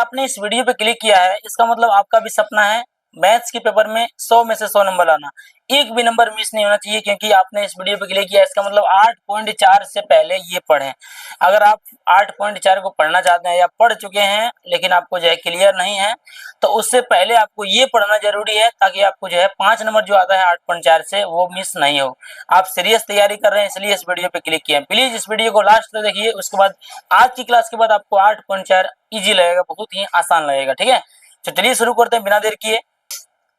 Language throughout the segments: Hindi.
आपने इस वीडियो पे क्लिक किया है इसका मतलब आपका भी सपना है मैथ्स के पेपर में 100 में से 100 नंबर लाना। एक भी नंबर मिस नहीं होना चाहिए क्योंकि आपने इस वीडियो पे क्लिक किया इसका मतलब 8.4 से पहले ये पढ़ें। अगर आप 8.4 को पढ़ना चाहते हैं या पढ़ चुके हैं लेकिन आपको जो है क्लियर नहीं है तो उससे पहले आपको ये पढ़ना जरूरी है ताकि आपको जो है 5 नंबर जो आता है 8.4 से वो मिस नहीं हो। आप सीरियस तैयारी कर रहे हैं इसलिए इस वीडियो पे क्लिक किया। प्लीज इस वीडियो को लास्ट तक देखिए, उसके बाद आज की क्लास के बाद आपको 8.4 ईजी लगेगा, बहुत ही आसान लगेगा। ठीक है, तो चलिए शुरू करते हैं बिना देर किए।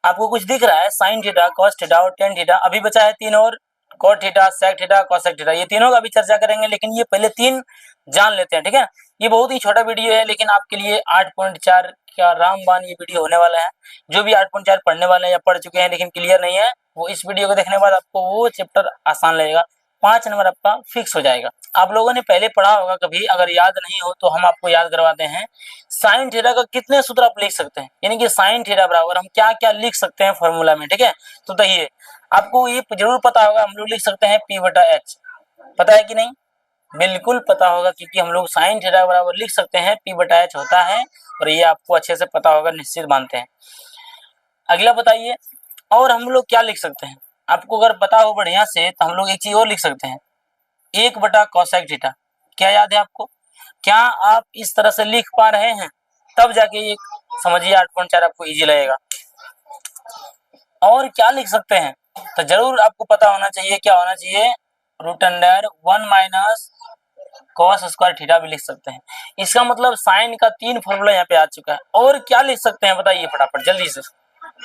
आपको कुछ दिख रहा है साइन थीटा, कॉस थीटा और टेन थीटा। अभी बचा है तीन और, cot theta, sec theta, cosec theta. ये तीनों का भी चर्चा करेंगे लेकिन ये पहले तीन जान लेते हैं। ठीक है, ये बहुत ही छोटा वीडियो है लेकिन आपके लिए 8.4 का रामबाण ये वीडियो होने वाला है। जो भी 8.4 पढ़ने वाले हैं या पढ़ चुके हैं लेकिन क्लियर नहीं है वो इस वीडियो को देखने के बाद आपको वो चैप्टर आसान लगेगा, 5 नंबर आपका फिक्स हो जाएगा। आप लोगों ने पहले पढ़ा होगा कभी, अगर याद नहीं हो तो हम आपको याद करवाते हैं। साइन थीटा का कितने सूत्र आप लिख सकते हैं, यानी कि साइन थीटा बराबर हम क्या क्या लिख सकते हैं फॉर्मूला में। ठीक है, तो देखिए आपको ये जरूर पता होगा, हम लोग लिख सकते हैं p/h। पता है कि नहीं? बिल्कुल पता होगा क्योंकि हम लोग साइन थीटा बराबर लिख सकते हैं p/h होता है और ये आपको अच्छे से पता होगा, निश्चित मानते हैं। अगला बताइए, और हम लोग क्या लिख सकते हैं? आपको अगर पता हो बढ़िया से तो हम लोग एक चीज और लिख सकते हैं, 1/cosec थीटा। क्या याद है आपको? क्या आप इस तरह से लिख पा रहे हैं? तब जाके ये समझिए 8.4 आपको इजी लगेगा। और क्या लिख सकते हैं? तो जरूर आपको पता होना चाहिए, क्या होना चाहिए, √1 - cos स्क्वायर थीटा भी लिख सकते हैं। इसका मतलब साइन का 3 फॉर्मूला यहाँ पे आ चुका है। और क्या लिख सकते हैं बताइए फटाफट जल्दी से।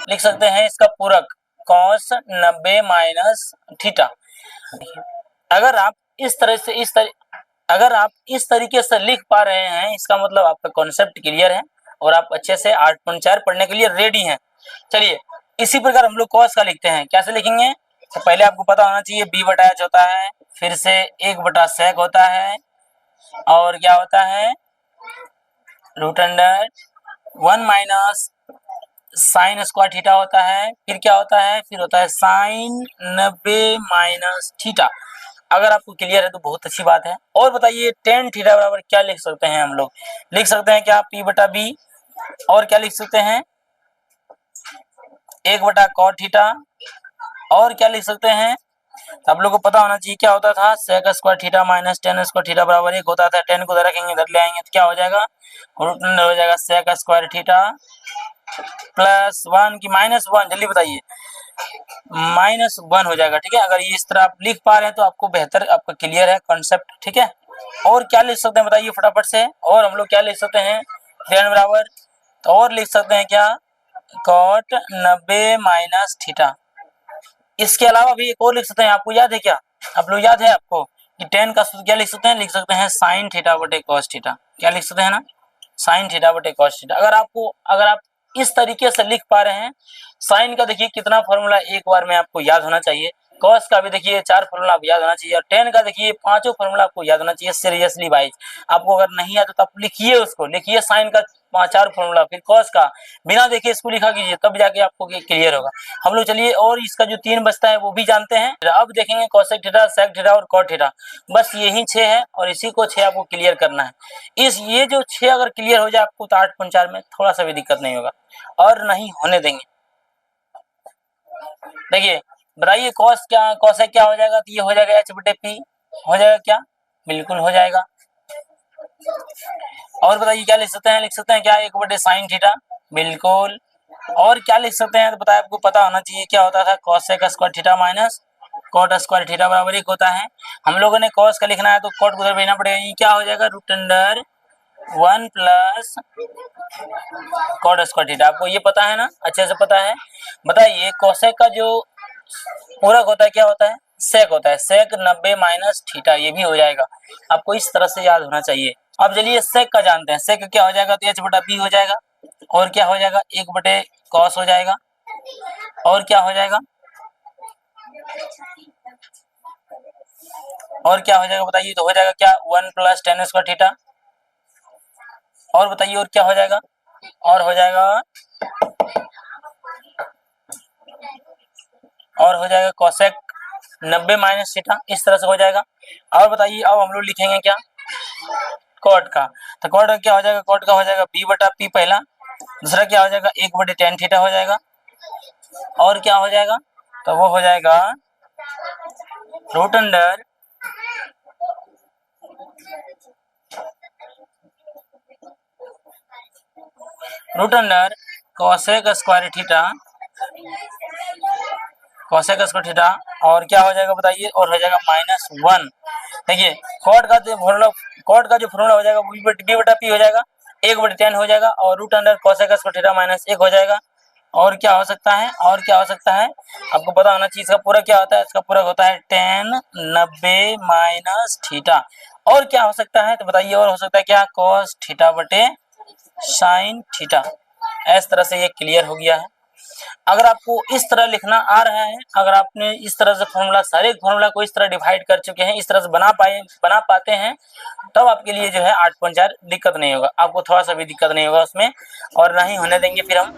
लिख सकते हैं इसका पूरक cos 90 - थीटा। अगर आप इस तरह से अगर आप इस तरीके से लिख पा रहे हैं इसका मतलब आपका कॉन्सेप्ट क्लियर है और आप अच्छे से 8.4 पढ़ने के लिए रेडी हैं। चलिए इसी प्रकार हम लोग cos का लिखते हैं, कैसे लिखेंगे? तो पहले आपको पता होना चाहिए b/h होता है, फिर से 1/sec होता है और क्या होता है, √1 - साइन स्क्वायर थीटा होता है। फिर क्या होता है, फिर होता है साइन 90 - थीटा। अगर आपको क्लियर है तो बहुत अच्छी बात है। और बताइए टेन थीटा बराबर क्या लिख सकते हैं? हम लोग लिख सकते हैं क्या, p/b। और क्या लिख सकते हैं, 1/cot थीटा। और क्या लिख सकते हैं, तो आप लोग को पता होना चाहिए क्या होता था, sec square theta minus ten square theta बराबर 1 होता था। 10 को इधर रखेंगे, इधर ले आएंगे तो क्या हो जाएगा, √1 हो जाएगा sec स्क्वायर थीटा प्लस 1 की -1, जल्दी बताइए, -1 हो जाएगा। ठीक है, अगर ये इस तरह आप लिख पा रहे हैं तो आपको बेहतर, आपका क्लियर है कॉन्सेप्ट। ठीक है, और क्या लिख सकते हैं बताइए फटाफट से। और हम लोग क्या लिख सकते हैं, tan बराबर, तो और लिख सकते हैं क्या, cot 90 - थीटा। इसके अलावा भी एक और लिख सकते हैं, आपको याद है क्या, आप लोग याद है आपको कि tan का सूत्र क्या लिख सकते हैं, लिख सकते हैं साइन थीटा बटे cos थीटा। क्या लिख सकते हैं ना, साइन थीटा बटे cos थीटा। अगर आप इस तरीके से लिख पा रहे हैं, साइन का देखिए कितना फॉर्मूला एक बार में आपको याद होना चाहिए, कॉस का भी देखिए 4 फॉर्मूला आपको याद होना चाहिए और टेन का देखिए 5 फॉर्मूला आपको याद होना चाहिए। सीरियसली भाई, आपको अगर नहीं आता तो आप लिखिए उसको, लिखिए साइन का 4 फॉर्मूला, फिर कॉस का बिना देखे इसको लिखा कीजिए, तब जाके आपको क्लियर होगा। हम लोग चलिए और इसका जो 3 बचता है वो भी जानते हैं। अब देखेंगे कोसेक थीटा, सेक थीटा और कॉट थीटा। बस यही 6 है और इसी को 6 आपको क्लियर करना है। ये जो 6 अगर क्लियर हो जाए आपको तो 8.4 में थोड़ा सा भी दिक्कत नहीं होगा और नहीं होने देंगे। देखिए बताइए कॉसेक क्या हो जाएगा, तो ये हो जाएगा h/p, हो जाएगा क्या, बिल्कुल हो जाएगा। और बताइए क्या लिख सकते हैं, लिख सकते हैं क्या, 1/sin थीटा, बिल्कुल। और क्या लिख सकते हैं, तो बताया आपको पता होना चाहिए क्या होता था, cosec square theta minus cot square theta बराबर 1 होता है। हम लोगों ने cos का लिखना है तो cot को उधर भेजना पड़ेगा, ये क्या हो जाएगा, √1 प्लस cot स्क्वायर थीटा। आपको ये पता है ना, अच्छे से पता है। बताइए cosec का जो पूरक होता है क्या होता है, सेक होता है, सेक 90 - थीटा, ये भी हो जाएगा। आपको इस तरह से याद होना चाहिए। अब चलिए सेक का जानते हैं, सेक क्या हो जाएगा, तो h/p हो जाएगा। और क्या हो जाएगा, 1/cos हो जाएगा। और क्या हो जाएगा, और क्या हो जाएगा बताइए, तो हो जाएगा क्या, 1 प्लस tan स्क्वायर थीटा। और बताइए और क्या हो जाएगा, और हो जाएगा, और हो जाएगा कोसेक 90 - थीटा, इस तरह से हो जाएगा। और बताइए अब हम लोग लिखेंगे क्या, कॉट का। तो कॉट का क्या हो जाएगा, कॉट का हो जाएगा b बटा p पहला, दूसरा क्या हो जाएगा 1 बटे tan थीटा हो जाएगा, और क्या हो जाएगा, तो वो हो जाएगा root under cosec square theta, cosec square theta, और क्या हो जाएगा बताइए, और हो जाएगा -1। देखिए कॉट का जो फॉर्मूला हो जाएगा b बटा p हो जाएगा, 1 बटे tan हो जाएगा, और root under cosec square theta -1 हो जाएगा। और क्या हो सकता है, और क्या हो सकता है, आपको पता होना चाहिए इसका पूरा क्या होता है, इसका पूरा होता है tan 90 माइनस थीटा। और क्या हो सकता है तो बताइए, और हो सकता है क्या, cos थीटा बटे sin थीटा। इस तरह से ये क्लियर हो गया है। अगर आपको इस तरह लिखना आ रहा है, अगर आपने इस तरह से फॉर्मूला, सारे फॉर्मूला को इस तरह डिवाइड कर चुके हैं, इस तरह से बना पाते हैं, तब आपके लिए जो है 8.4 दिक्कत नहीं होगा, आपको थोड़ा सा भी दिक्कत नहीं होगा उसमें, और ना ही होने देंगे फिर हम।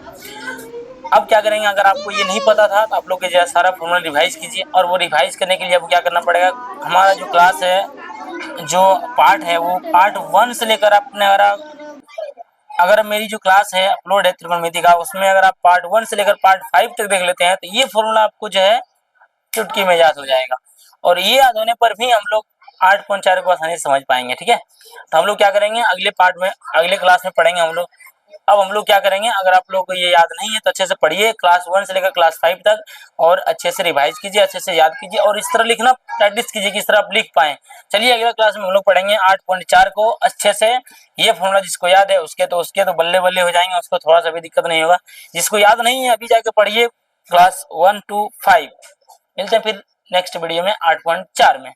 अब क्या करेंगे, अगर आपको ये नहीं पता था तो आप लोग जो है सारा फॉर्मूला रिवाइज कीजिए, और वो रिवाइज करने के लिए आपको क्या करना पड़ेगा, हमारा जो क्लास है, जो पार्ट है, वो पार्ट 1 से लेकर आपने अगर मेरी जो क्लास है अपलोड है त्रिकोणमिति का, उसमें अगर आप पार्ट 1 से लेकर पार्ट 5 तक देख लेते हैं, तो ये फॉर्मूला आपको जो है चुटकी में याद हो जाएगा, और ये याद होने पर भी हम लोग 8.4 को आसानी से समझ पाएंगे। ठीक है, तो हम लोग क्या करेंगे, अगले पार्ट में, अगले क्लास में पढ़ेंगे हम लोग। अब हम लोग क्या करेंगे, अगर आप लोग को ये याद नहीं है तो अच्छे से पढ़िए क्लास 1 से लेकर क्लास 5 तक, और अच्छे से रिवाइज कीजिए, अच्छे से याद कीजिए, और इस तरह लिखना प्रैक्टिस कीजिए कि इस तरह आप लिख पाए। चलिए अगला क्लास में हम लोग पढ़ेंगे 8.4 को अच्छे से। ये फॉर्मूला जिसको याद है उसके तो बल्ले बल्ले हो जाएंगे, उसको थोड़ा सा भी दिक्कत नहीं होगा। जिसको याद नहीं है अभी जाके पढ़िए क्लास 1 to 5। मिलते हैं फिर नेक्स्ट वीडियो में 8.4 में।